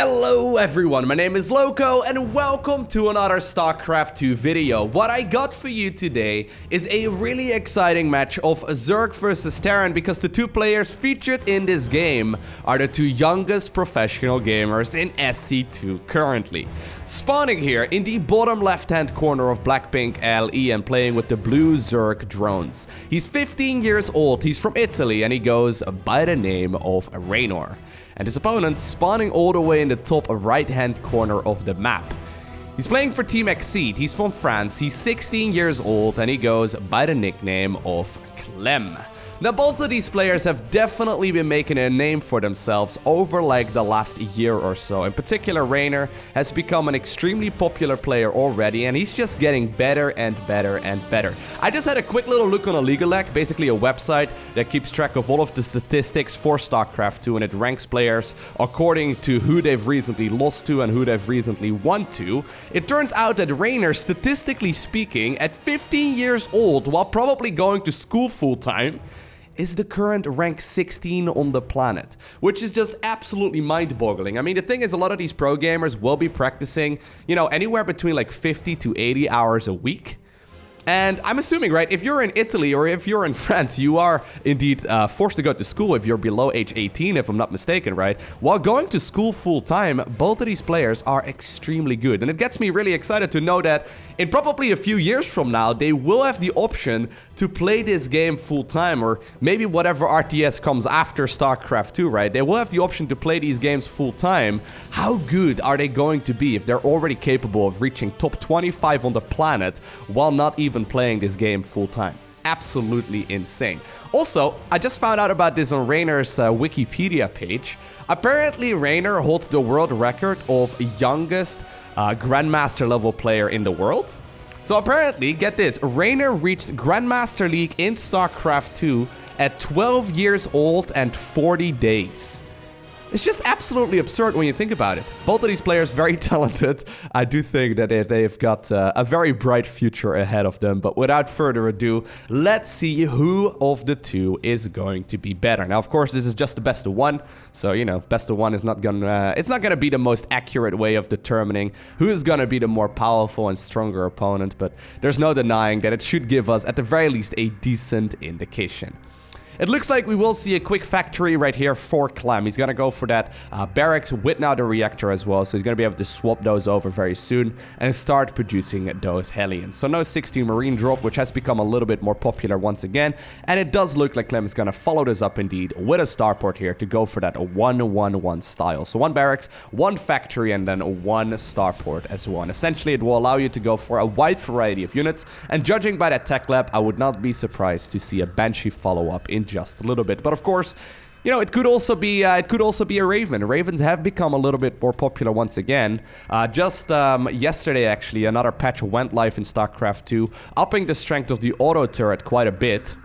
Hello everyone, my name is Lowko and welcome to another StarCraft 2 video. What I got for you today is a really exciting match of Zerg versus Terran because the two players featured in this game are the two youngest professional gamers in SC2 currently. Spawning here in the bottom left hand corner of Blackpink LE and playing with the blue Zerg drones. He's 15 years old, he's from Italy and he goes by the name of Reynor. And his opponent spawning all the way in the top right hand corner of the map. He's playing for Team Exceed, he's from France, he's 16 years old and he goes by the nickname of Clem. Now both of these players have definitely been making a name for themselves over like the last year or so. In particular, Reynor has become an extremely popular player already and he's just getting better and better and better. I just had a quick little look on Legalec, basically a website that keeps track of all of the statistics for StarCraft 2 and it ranks players according to who they've recently lost to and who they've recently won to. It turns out that Reynor, statistically speaking, at 15 years old while probably going to school full time, is the current rank 16 on the planet, which is just absolutely mind-boggling. I mean, the thing is, a lot of these pro gamers will be practicing, you know, anywhere between like 50 to 80 hours a week. And I'm assuming, right, if you're in Italy or if you're in France, you are indeed forced to go to school if you're below age 18, if I'm not mistaken, right? While going to school full-time, both of these players are extremely good. And it gets me really excited to know that in probably a few years from now, they will have the option to play this game full-time, or maybe whatever RTS comes after StarCraft 2, right? They will have the option to play these games full-time. How good are they going to be if they're already capable of reaching top 25 on the planet while not even playing this game full-time? Absolutely insane. Also, I just found out about this on Reynor's Wikipedia page. Apparently, Reynor holds the world record of youngest Grandmaster level player in the world. So apparently, get this, Reynor reached Grandmaster League in StarCraft 2 at 12 years old and 40 days. It's just absolutely absurd when you think about it. Both of these players very talented. I do think that they've got a very bright future ahead of them. But without further ado, let's see who of the two is going to be better. Now, of course, this is just the best of one. So, you know, best of one is not gonna... it's not gonna be the most accurate way of determining who is gonna be the more powerful and stronger opponent. But there's no denying that it should give us, at the very least, a decent indication. It looks like we will see a quick factory right here for Clem. He's going to go for that barracks with now the reactor as well. So he's going to be able to swap those over very soon and start producing those Hellions. So no 16 Marine drop, which has become a little bit more popular once again. And it does look like Clem is going to follow this up indeed with a starport here to go for that 1-1-1 style. So one barracks, one factory, and then one starport as well. And essentially it will allow you to go for a wide variety of units. And judging by that tech lab, I would not be surprised to see a Banshee follow-up in just a little bit. But of course, you know, it could also be a Raven. Ravens have become a little bit more popular once again. Just yesterday, actually, another patch went live in StarCraft 2, upping the strength of the auto turret quite a bit.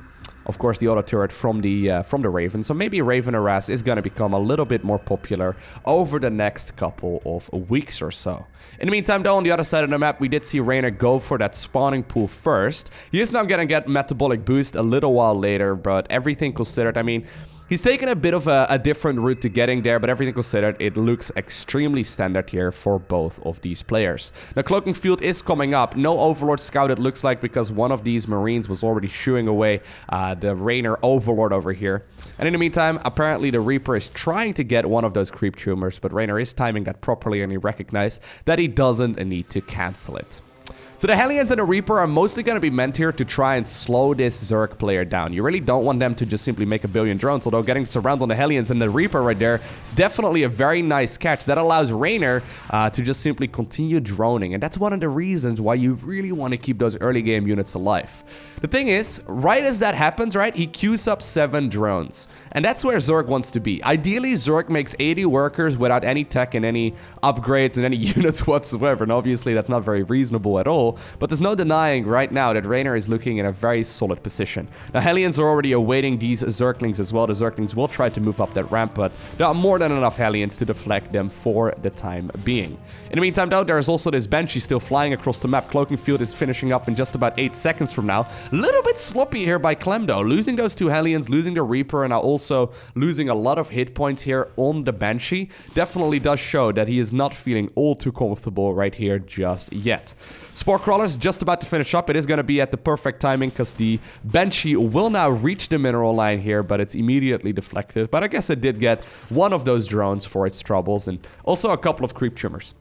Of course, the auto turret from the Raven. So maybe Raven Harass is going to become a little bit more popular over the next couple of weeks or so. In the meantime, though, on the other side of the map, we did see Reynor go for that spawning pool first. He is now going to get metabolic boost a little while later, but everything considered, I mean, he's taken a bit of a different route to getting there, but everything considered, it looks extremely standard here for both of these players. The cloaking field is coming up. No Overlord Scout, it looks like, because one of these Marines was already shooing away the Reynor Overlord over here. And in the meantime, apparently the Reaper is trying to get one of those creep tumors, but Reynor is timing that properly and he recognized that he doesn't need to cancel it. So the Hellions and the Reaper are mostly going to be meant here to try and slow this Zerg player down. You really don't want them to just simply make a billion drones, although getting surrounded on the Hellions and the Reaper right there is definitely a very nice catch. That allows Reynor to just simply continue droning, and that's one of the reasons why you really want to keep those early game units alive. The thing is, right as that happens, right, he queues up 7 drones, and that's where Zerg wants to be. Ideally, Zerg makes 80 workers without any tech and any upgrades and any units whatsoever, and obviously that's not very reasonable at all. comfortable, but there's no denying right now that Reynor is looking in a very solid position. Now, Hellions are already awaiting these Zerglings as well. The Zerglings will try to move up that ramp, but there are more than enough Hellions to deflect them for the time being. In the meantime, though, there is also this Banshee still flying across the map. Cloaking Field is finishing up in just about 8 seconds from now. A little bit sloppy here by Clem, though. Losing those 2 Hellions, losing the Reaper, and now also losing a lot of hit points here on the Banshee definitely does show that he is not feeling all too comfortable right here just yet. Spore Crawler's just about to finish up. It is going to be at the perfect timing because the Banshee will now reach the mineral line here, but it's immediately deflected. But I guess it did get one of those drones for its troubles and also a couple of creep trimmers.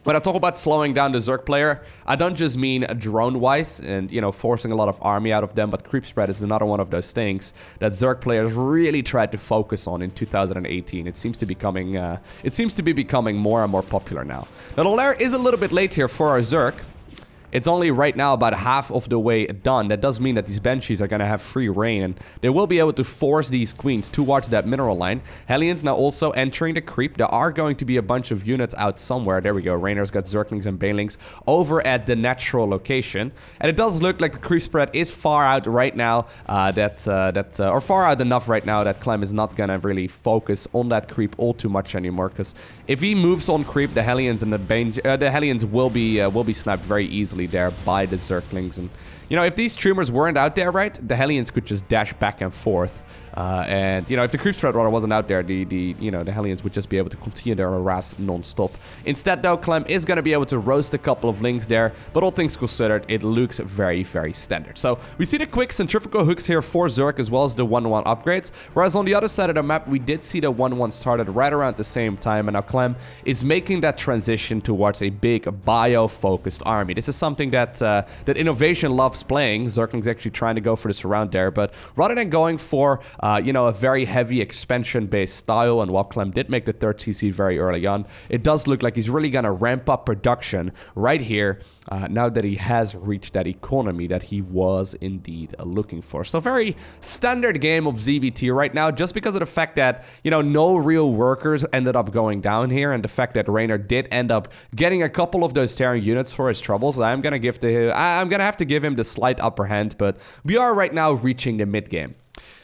When I talk about slowing down the Zerg player, I don't just mean drone-wise and, you know, forcing a lot of army out of them, but creep spread is another one of those things that Zerg players really tried to focus on in 2018. It seems to be becoming more and more popular now. Now, the lair is a little bit late here for our Zerg. It's only right now about half of the way done. That does mean that these Banshees are going to have free reign, and they will be able to force these Queens towards that mineral line. Hellions now also entering the creep. There are going to be a bunch of units out somewhere. There we go. Reynor's got Zerglings and Banelings over at the natural location. And it does look like the creep spread is far out right now, or far out enough right now that Clem is not going to really focus on that creep all too much anymore. Because if he moves on creep, the Hellions and the Hellions will be sniped very easily there by the Zerglings. And you know, if these streamers weren't out there, right, the Hellions could just dash back and forth. And, you know, if the creep spread runner wasn't out there, the Hellions would just be able to continue their harass non-stop. Instead, though, Clem is going to be able to roast a couple of links there, but all things considered, it looks very, very standard. So, we see the quick centrifugal hooks here for Zerg, as well as the 1-1 upgrades, whereas on the other side of the map, we did see the 1-1 started right around the same time, and now Clem is making that transition towards a big bio-focused army. This is something that Innovation loves playing. Zergling's actually trying to go for this around there, but rather than going for a very heavy expansion-based style, and while Clem did make the 3rd CC very early on, it does look like he's really going to ramp up production right here now that he has reached that economy that he was indeed looking for. So very standard game of ZVT right now, just because of the fact that, you know, no real workers ended up going down here, and the fact that Reynor did end up getting a couple of those Terran units for his troubles. I'm going to have to give him the slight upper hand, but we are right now reaching the mid-game.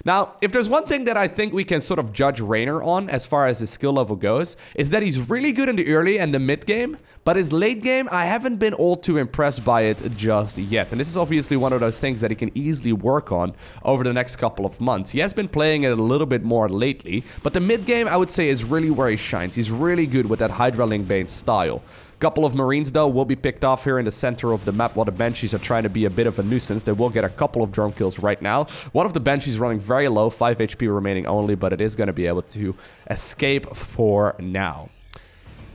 Now, if there's one thing that I think we can sort of judge Reynor on as far as his skill level goes, is that he's really good in the early and the mid game, but his late game, I haven't been all too impressed by it just yet. And this is obviously one of those things that he can easily work on over the next couple of months. He has been playing it a little bit more lately, but the mid game, I would say, is really where he shines. He's really good with that Hydra Link-based style. Couple of Marines, though, will be picked off here in the center of the map while the Banshees are trying to be a bit of a nuisance. They will get a couple of drone kills right now. One of the Banshees running very low, 5 HP remaining only, but it is going to be able to escape for now.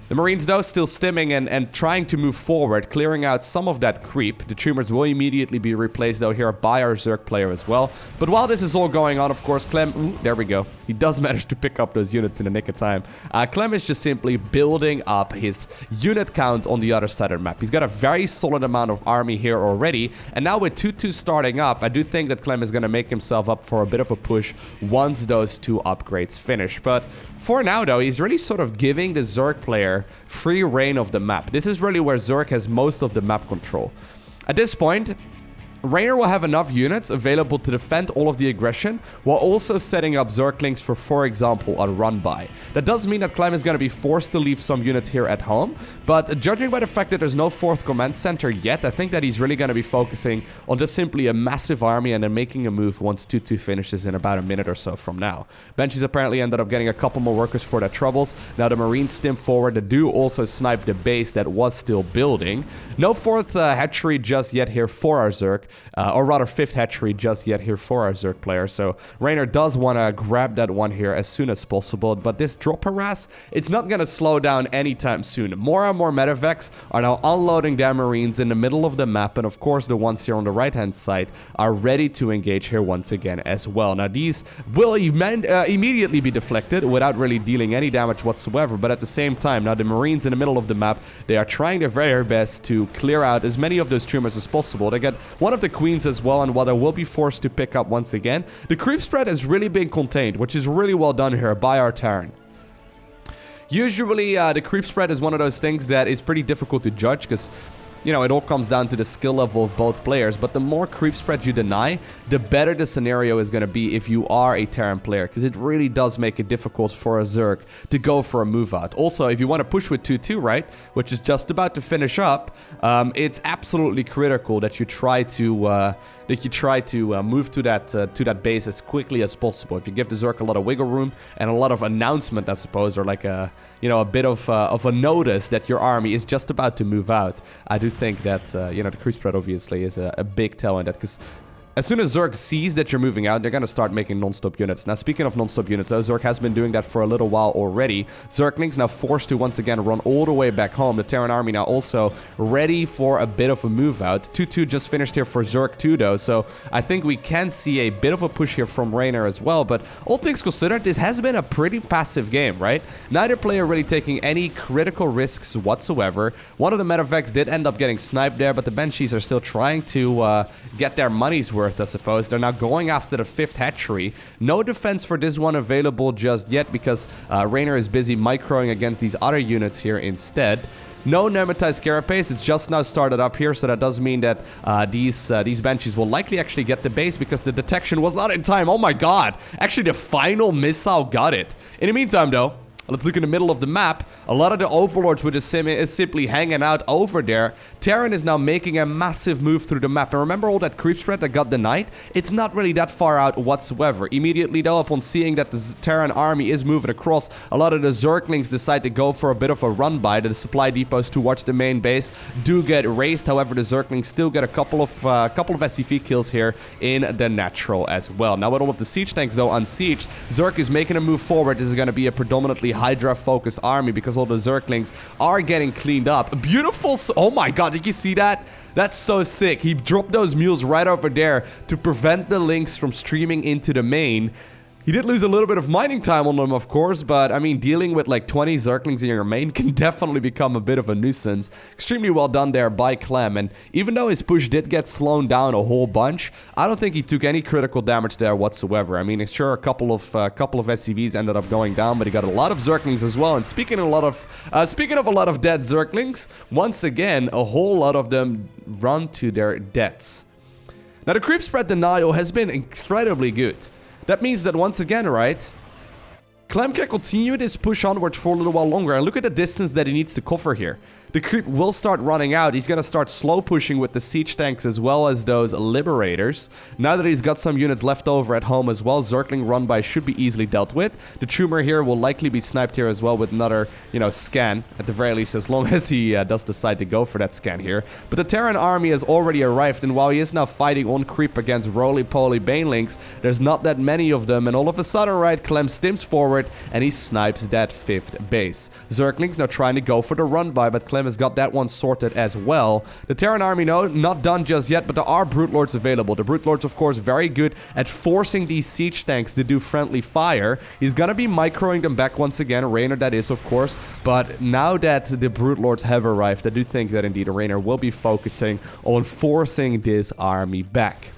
The Marines, though, still stimming and trying to move forward, clearing out some of that creep. The Tremors will immediately be replaced, though, here by our Zerg player as well. But while this is all going on, of course, Clem... Ooh, there we go. He does manage to pick up those units in the nick of time. Clem is just simply building up his unit count on the other side of the map. He's got a very solid amount of army here already. And now with 2-2 starting up, I do think that Clem is going to make himself up for a bit of a push once those 2 upgrades finish. But for now, though, he's really sort of giving the Zerg player free reign of the map. This is really where Zerg has most of the map control. At this point, Reynor will have enough units available to defend all of the aggression, while also setting up Zerglings for example, a run-by. That does mean that Clem is going to be forced to leave some units here at home, but judging by the fact that there's no 4th command center yet, I think that he's really going to be focusing on just simply a massive army and then making a move once 2-2 finishes in about a minute or so from now. Banshees apparently ended up getting a couple more workers for their troubles. Now the Marines stim forward. They do also snipe the base that was still building. No 4th hatchery just yet here for our Zerg. Or rather 5th hatchery just yet here for our Zerg player. So Reynor does want to grab that one here as soon as possible. But this drop harass, it's not going to slow down anytime soon. More and more medevacs are now unloading their Marines in the middle of the map. And of course the ones here on the right hand side are ready to engage here once again as well. Now these will immediately be deflected without really dealing any damage whatsoever. But at the same time, now the Marines in the middle of the map, they are trying their very best to clear out as many of those Tremors as possible. They get one of the Queens as well, and while they will be forced to pick up once again, the creep spread has really been contained, which is really well done here by our Terran. Usually, the creep spread is one of those things that is pretty difficult to judge, because you know, it all comes down to the skill level of both players, but the more creep spread you deny, the better the scenario is going to be if you are a Terran player, because it really does make it difficult for a Zerg to go for a move out. Also, if you want to push with 2-2, right, which is just about to finish up, it's absolutely critical that you try to move to that base as quickly as possible. If you give the Zerg a lot of wiggle room and a lot of announcement, I suppose, or like a, you know, a bit of a notice that your army is just about to move out, I do think that, you know, the creep spread obviously is a big tell in that, because as soon as Zerg sees that you're moving out, they're going to start making non-stop units. Now, speaking of non-stop units, though, Zerg has been doing that for a little while already. Zerglings now forced to once again run all the way back home. The Terran army now also ready for a bit of a move out. 2-2 just finished here for Zerg 2, though, so I think we can see a bit of a push here from Reynor as well. But all things considered, this has been a pretty passive game, right? Neither player really taking any critical risks whatsoever. One of the medevacs did end up getting sniped there, but the Banshees are still trying to get their money's worth, I suppose. They're now going after the 5th hatchery. No defense for this one available just yet, because Reynor is busy microing against these other units here instead. No Nematized Carapace, it's just now started up here, so that does mean that these Banshees will likely actually get the base, because the detection was not in time. Oh my god! Actually, the final missile got it. In the meantime, though, let's look in the middle of the map. A lot of the overlords were just simply hanging out over there. Terran is now making a massive move through the map. And remember all that creep spread that got denied? It's not really that far out whatsoever. Immediately, though, upon seeing that the Terran army is moving across, a lot of the Zerglings decide to go for a bit of a run-by. The supply depots towards the main base do get raised. However, the Zerglings still get a couple of SCV kills here in the natural as well. Now, with all of the siege tanks, though, unsieged, Zerg is making a move forward. This is going to be a predominantly Hydra-focused army, because all the Zerglings are getting cleaned up. Beautiful. Oh my god, did you see that? That's so sick. He dropped those mules right over there to prevent the links from streaming into the main. He did lose a little bit of mining time on them, of course, but I mean, dealing with like 20 Zerglings in your main can definitely become a bit of a nuisance. Extremely well done there by Clem, and even though his push did get slowed down a whole bunch, I don't think he took any critical damage there whatsoever. I mean, sure, a couple of SCVs ended up going down, but he got a lot of Zerglings as well. And speaking of a lot of dead Zerglings, once again, a whole lot of them run to their deaths. Now, the creep spread denial has been incredibly good. That means that once again, right, Clem can continue this push onwards for a little while longer. And look at the distance that he needs to cover here. The creep will start running out. He's going to start slow pushing with the siege tanks as well as those liberators. Now that he's got some units left over at home as well, Zergling run-by should be easily dealt with. The tumor here will likely be sniped here as well with another, you know, scan. At the very least, as long as he does decide to go for that scan here. But the Terran army has already arrived, and while he is now fighting on creep against roly-poly banelings, there's not that many of them. And all of a sudden, right, Clem stims forward and he snipes that 5th base. Zergling's now trying to go for the run-by, but Clem has got that one sorted as well. The Terran army, no, not done just yet, but there are Brute Lords available. The Brute Lords, of course, very good at forcing these siege tanks to do friendly fire. He's gonna be microing them back once again. Reynor, that is, of course. But now that the Brute Lords have arrived, I do think that indeed Reynor will be focusing on forcing this army back.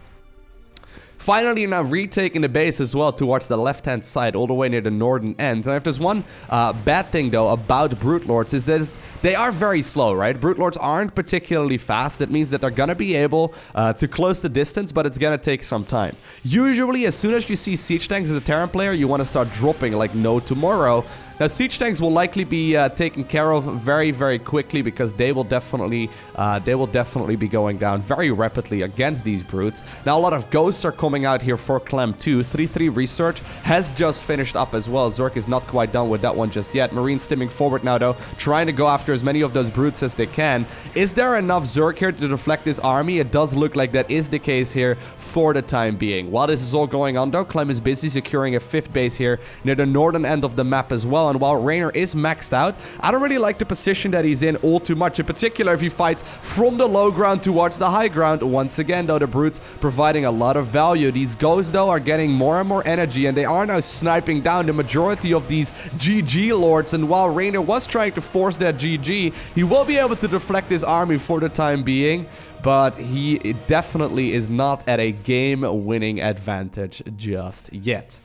Finally, now retaking the base as well towards the left-hand side, all the way near the northern end. And if there's one bad thing, though, about Brute Lords, is that they are very slow, right? Brute Lords aren't particularly fast. That means that they're gonna be able to close the distance, but it's gonna take some time. Usually, as soon as you see siege tanks as a Terran player, you want to start dropping like no tomorrow. Now, siege tanks will likely be taken care of very, very quickly, because they will definitely be going down very rapidly against these brutes. Now, a lot of ghosts are coming out here for Clem too. 3-3 research has just finished up as well. Zerg is not quite done with that one just yet. Marines stimming forward now, though, trying to go after as many of those brutes as they can. Is there enough Zerg here to deflect this army? It does look like that is the case here for the time being. While this is all going on, though, Clem is busy securing a 5th base here near the northern end of the map as well. And while Reynor is maxed out, I don't really like the position that he's in all too much, in particular if he fights from the low ground towards the high ground. Once again, though, the brutes providing a lot of value. These ghosts, though, are getting more and more energy, and they are now sniping down the majority of these GG lords. And while Reynor was trying to force that GG, he will be able to deflect his army for the time being, but he definitely is not at a game-winning advantage just yet.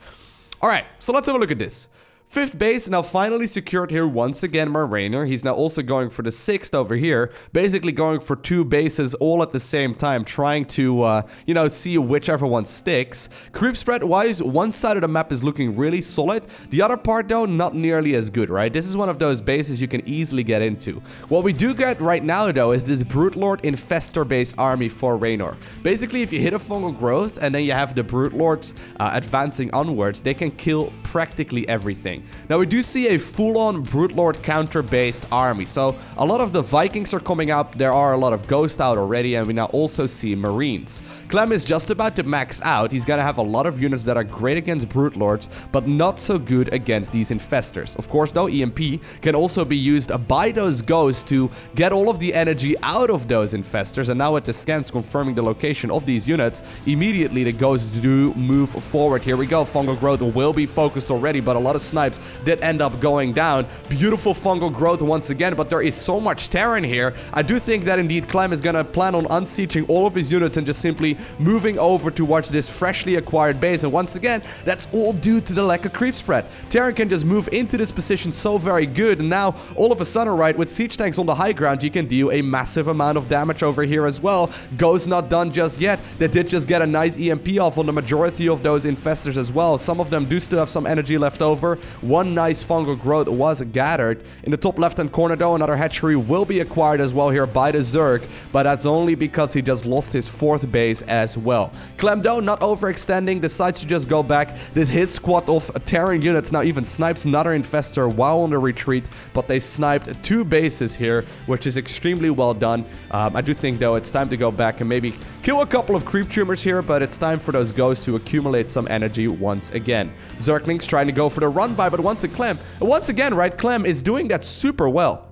Alright, so let's have a look at this. Fifth base now finally secured here once again by Reynor. He's now also going for the sixth over here. Basically going for 2 bases all at the same time, trying to, you know, see whichever one sticks. Creep spread wise, one side of the map is looking really solid. The other part though, not nearly as good, right? This is one of those bases you can easily get into. What we do get right now though is this Brute Lord Infestor based army for Reynor. Basically, if you hit a fungal growth and then you have the Brute Lords advancing onwards, they can kill practically everything. Now we do see a full-on Brute Lord counter-based army, so a lot of the Vikings are coming up, there are a lot of Ghosts out already, and we now also see Marines. Clem is just about to max out. He's gonna have a lot of units that are great against Brute Lords, but not so good against these Infestors. Of course though, EMP can also be used by those Ghosts to get all of the energy out of those Infestors, and now with the scans confirming the location of these units, immediately the Ghosts do move forward. Here we go, fungal growth will be focused already, but a lot of snipes did end up going down. Beautiful fungal growth once again, but there is so much Terran here. I do think that indeed Clem is gonna plan on unsieging all of his units and just simply moving over towards this freshly acquired base, and once again, that's all due to the lack of creep spread. Terran can just move into this position so very good, and now all of a sudden, right, with siege tanks on the high ground, you can deal a massive amount of damage over here as well. Ghost not done just yet. They did just get a nice EMP off on the majority of those Infestors as well. Some of them do still have some energy left over. One nice fungal growth was gathered. In the top left-hand corner though, another hatchery will be acquired as well here by the Zerg, but that's only because he just lost his 4th base as well. Clem though, not overextending, decides to just go back. This his squad of Terran units now even snipes another Infestor while on the retreat, but they sniped 2 bases here, which is extremely well done. I do think though it's time to go back and maybe kill a couple of creep tumors here, but it's time for those Ghosts to accumulate some energy once again. Zerglings trying to go for the run by, but once again, right, Clem is doing that super well.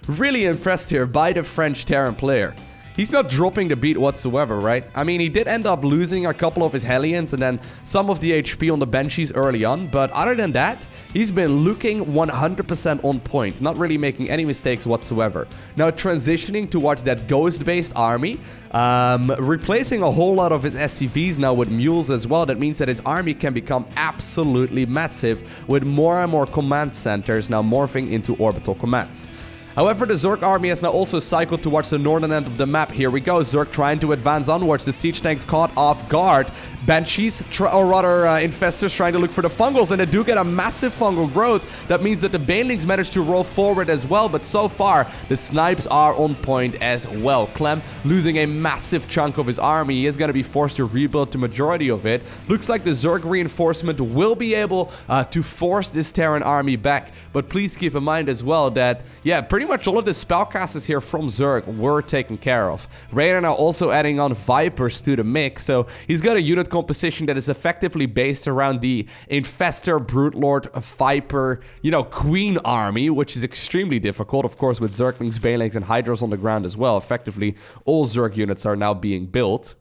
Really impressed here by the French Terran player. He's not dropping the beat whatsoever, right? I mean, he did end up losing a couple of his Hellions and then some of the HP on the Banshees early on, but other than that, he's been looking 100% on point, not really making any mistakes whatsoever. Now transitioning towards that Ghost-based army, replacing a whole lot of his SCVs now with mules as well. That means that his army can become absolutely massive with more and more command centers now morphing into orbital commands. However, the Zerg army has now also cycled towards the northern end of the map. Here we go, Zerg trying to advance onwards. The siege tanks caught off guard. Banshees, Infestors trying to look for the fungals, and they do get a massive fungal growth. That means that the Banelings managed to roll forward as well, but so far, the snipes are on point as well. Clem losing a massive chunk of his army. He is going to be forced to rebuild the majority of it. Looks like the Zerg reinforcement will be able to force this Terran army back, but please keep in mind as well that, yeah, pretty much all of the spellcasters here from Zerg were taken care of. Reynor now also adding on Vipers to the mix, so he's got a unit composition that is effectively based around the Infestor, Brute Lord, Viper, you know, Queen army, which is extremely difficult, of course, with Zerglings, Banelings, and Hydras on the ground as well. Effectively, all Zerg units are now being built.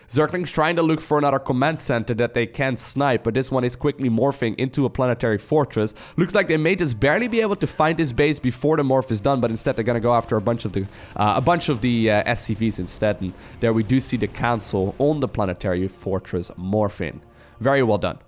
Zerglings trying to look for another command center that they can snipe, but this one is quickly morphing into a planetary fortress. Looks like they may just barely be able to find this base before the morph is done, but instead they're gonna go after a bunch of the SCVs instead. And there we do see the council on the planetary fortress morphing. Very well done.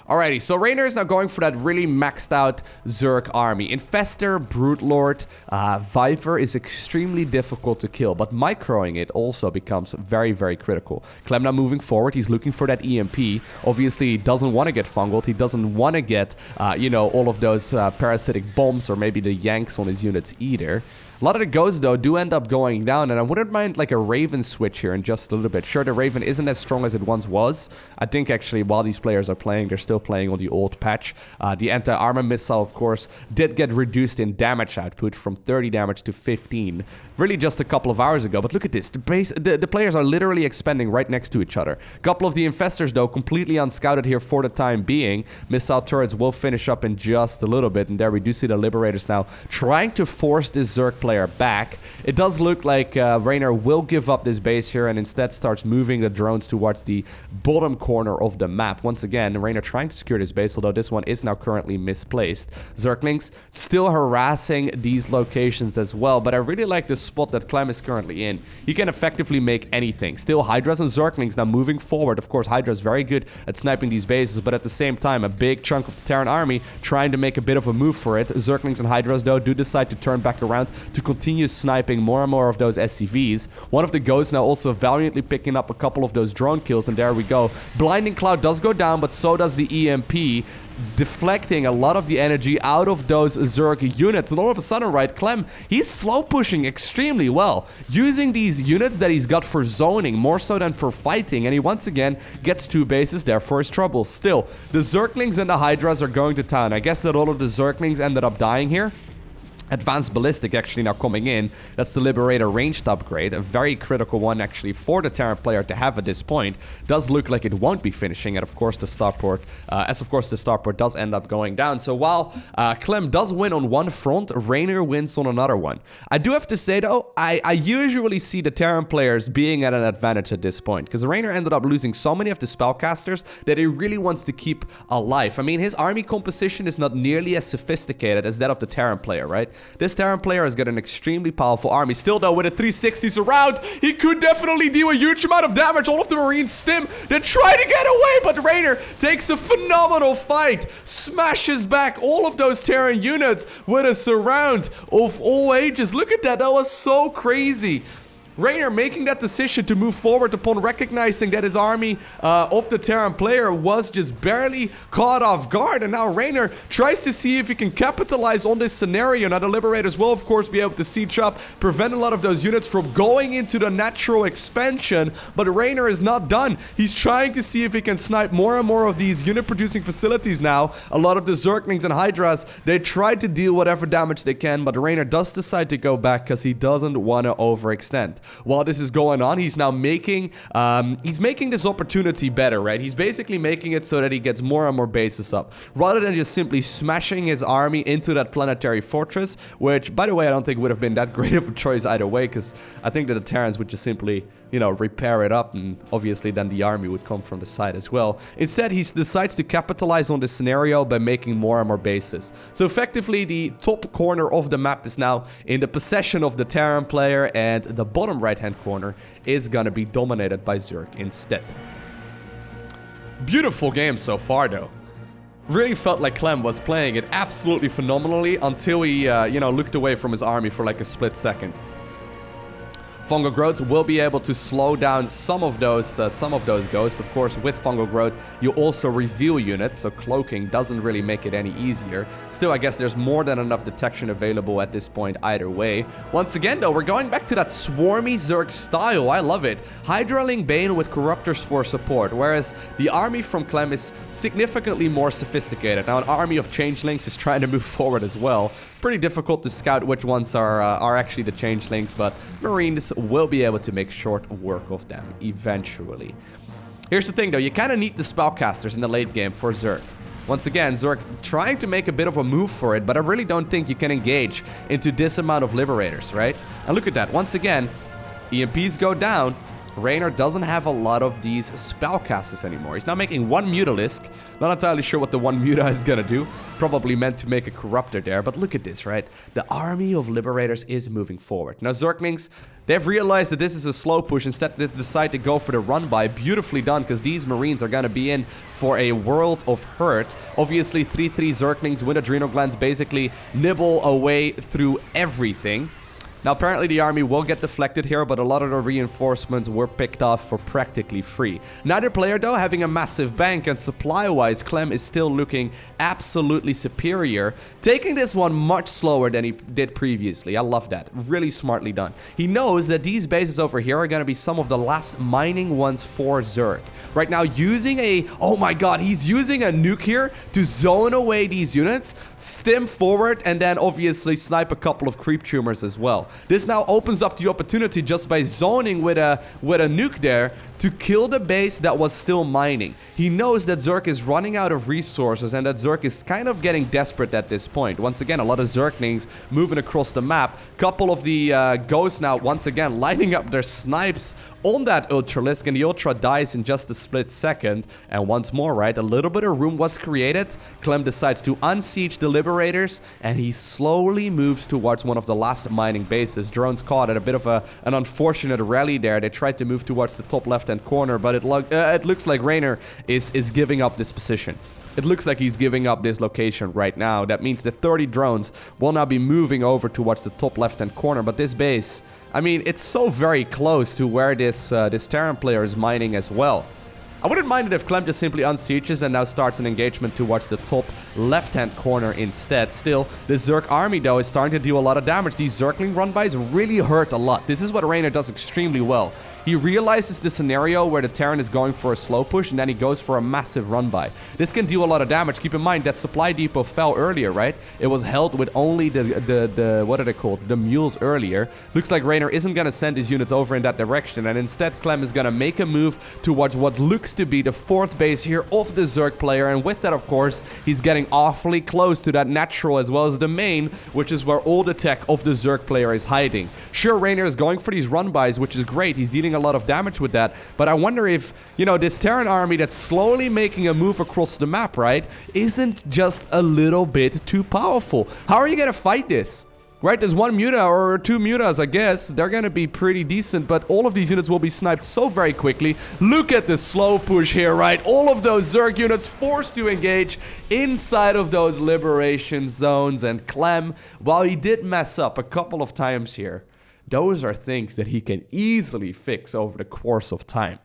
Alrighty, so Reynor is now going for that really maxed out Zerg army. Infestor, Brute Lord, Viper is extremely difficult to kill, but microing it also becomes very, very critical. Clem now moving forward, he's looking for that EMP. Obviously, he doesn't want to get fungled, he doesn't want to get, you know, all of those parasitic bombs or maybe the yanks on his units either. A lot of the Ghosts, though, do end up going down, and I wouldn't mind, like, a Raven switch here in just a little bit. Sure, the Raven isn't as strong as it once was. I think, actually, while these players are playing, they're still playing on the old patch. The anti-armor missile, of course, did get reduced in damage output from 30 damage to 15. Really just a couple of hours ago, but look at this. The players are literally expanding right next to each other. A couple of the Infestors, though, completely unscouted here for the time being. Missile turrets will finish up in just a little bit, and there we do see the Liberators now trying to force this Zerg player back. It does look like Reynor will give up this base here and instead starts moving the drones towards the bottom corner of the map. Once again, Reynor trying trying to secure this base, although this one is now currently misplaced. Zerglings still harassing these locations as well, but I really like the spot that Clem is currently in. He can effectively make anything. Still, Hydras and Zerglings now moving forward. Of course, Hydra's very good at sniping these bases, but at the same time, a big chunk of the Terran army trying to make a bit of a move for it. Zerglings and Hydras, though, do decide to turn back around to continue sniping more and more of those SCVs. One of the ghosts now also valiantly picking up a couple of those drone kills, and there we go. Blinding Cloud does go down, but so does the EMP, deflecting a lot of the energy out of those Zerg units. And all of a sudden, right, Clem, he's slow pushing extremely well, using these units that he's got for zoning more so than for fighting, and he once again gets 2 bases there for his trouble. Still, the Zerglings and the Hydras are going to town. I guess that all of the Zerglings ended up dying here. Advanced Ballistic actually now coming in. That's the Liberator ranged upgrade. A very critical one actually for the Terran player to have at this point. Does look like it won't be finishing. And of course the starport, does end up going down. So while Clem does win on one front, Reynor wins on another one. I do have to say though, I usually see the Terran players being at an advantage at this point. Because Reynor ended up losing so many of the spellcasters that he really wants to keep alive. I mean, his army composition is not nearly as sophisticated as that of the Terran player, right? This Terran player has got an extremely powerful army. Still though, with a 360s around, he could definitely deal a huge amount of damage. All of the Marines stim. They're trying to get away, but Reynor takes a phenomenal fight. Smashes back all of those Terran units with a surround of all ages. Look at that. That was so crazy. Reynor making that decision to move forward upon recognizing that his army of the Terran player was just barely caught off guard. And now Reynor tries to see if he can capitalize on this scenario. Now the Liberators will of course be able to siege up, prevent a lot of those units from going into the natural expansion. But Reynor is not done. He's trying to see if he can snipe more and more of these unit producing facilities now. A lot of the Zerglings and Hydras, they try to deal whatever damage they can, but Reynor does decide to go back because he doesn't want to overextend. While this is going on, he's now making this opportunity better, right? He's basically making it so that he gets more and more bases up, rather than just simply smashing his army into that planetary fortress, which, by the way, I don't think would have been that great of a choice either way, because I think that the Terrans would just simply, you know, repair it up, and obviously then the army would come from the side as well. Instead, he decides to capitalize on this scenario by making more and more bases. So effectively, the top corner of the map is now in the possession of the Terran player, and the bottom right-hand corner is gonna be dominated by Zerg instead. Beautiful game so far, though. Really felt like Clem was playing it absolutely phenomenally until he, you know, looked away from his army for like a split second. Fungal Growth will be able to slow down some of those ghosts. Of course, with Fungal Growth, you also reveal units, so cloaking doesn't really make it any easier. Still, I guess there's more than enough detection available at this point either way. Once again, though, we're going back to that swarmy Zerg style. I love it. Hydraling Bane with Corruptors for support, whereas the army from Clem is significantly more sophisticated. Now, an army of Changelings is trying to move forward as well. Pretty difficult to scout which ones are actually the Changelings, but Marines will be able to make short work of them eventually. Here's the thing though, you kind of need the spellcasters in the late game for Zerg. Once again, Zerg trying to make a bit of a move for it, but I really don't think you can engage into this amount of Liberators, right? And look at that, once again, EMPs go down. Reynor doesn't have a lot of these spellcasters anymore. He's now making one Mutalisk. Not entirely sure what the one Muta is gonna do. Probably meant to make a Corruptor there, but look at this, right? The army of Liberators is moving forward. Now, Zerglings, they've realized that this is a slow push. Instead, they decide to go for the run-by. Beautifully done, because these Marines are gonna be in for a world of hurt. Obviously, 3-3 Zerglings with Adrenal Glands basically nibble away through everything. Now, apparently the army will get deflected here, but a lot of the reinforcements were picked off for practically free. Neither player, though, having a massive bank, and supply-wise, Clem is still looking absolutely superior, taking this one much slower than he did previously. I love that. Really smartly done. He knows that these bases over here are going to be some of the last mining ones for Zerg. Right now, using a... Oh my god, he's using a nuke here to zone away these units, stim forward, and then obviously snipe a couple of creep tumors as well. This now opens up the opportunity just by zoning with a nuke there to kill the base that was still mining. He knows that Zerg is running out of resources and that Zerg is kind of getting desperate at this point. Once again, a lot of Zerglings moving across the map. Couple of the ghosts now once again lining up their snipes on that Ultralisk, and the Ultra dies in just a split second. And once more, right, a little bit of room was created. Clem decides to unsiege the Liberators, and he slowly moves towards one of the last mining bases. Drones caught at a bit of an unfortunate rally there. They tried to move towards the top left-hand corner, but it looks like Reynor is giving up this position. It looks like he's giving up this location right now. That means that 30 drones will now be moving over towards the top left-hand corner. But this base, I mean, it's so very close to where this Terran player is mining as well. I wouldn't mind it if Clem just simply unsieges and now starts an engagement towards the top left-hand corner instead. Still, the Zerg army, though, is starting to deal a lot of damage. These Zergling run-bys really hurt a lot. This is what Reynor does extremely well. He realizes the scenario where the Terran is going for a slow push, and then he goes for a massive run-by. This can do a lot of damage. Keep in mind that supply depot fell earlier, right? It was held with only the what are they called? The mules earlier. Looks like Reynor isn't going to send his units over in that direction, and instead Clem is going to make a move towards what looks to be the fourth base here of the Zerg player, and with that, of course, he's getting awfully close to that natural as well as the main, which is where all the tech of the Zerg player is hiding. Sure, Reynor is going for these run-bys, which is great. He's dealing a lot of damage with that, but I wonder if, you know, this Terran army that's slowly making a move across the map, right, isn't just a little bit too powerful. How are you gonna fight this? Right, there's one Muta or two Mutas, I guess. They're gonna be pretty decent, but all of these units will be sniped so very quickly. Look at the slow push here, right? All of those Zerg units forced to engage inside of those liberation zones, and Clem, while he did mess up a couple of times here, those are things that he can easily fix over the course of time.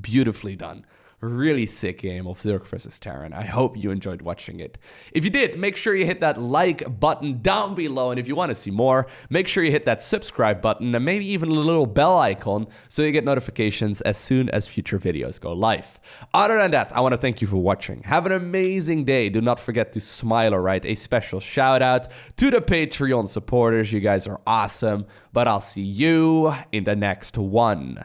Beautifully done. Really sick game of Zerg versus Terran. I hope you enjoyed watching it. If you did, make sure you hit that like button down below. And if you want to see more, make sure you hit that subscribe button and maybe even a little bell icon so you get notifications as soon as future videos go live. Other than that, I want to thank you for watching. Have an amazing day. Do not forget to smile, alright? A special shout out to the Patreon supporters. You guys are awesome. But I'll see you in the next one.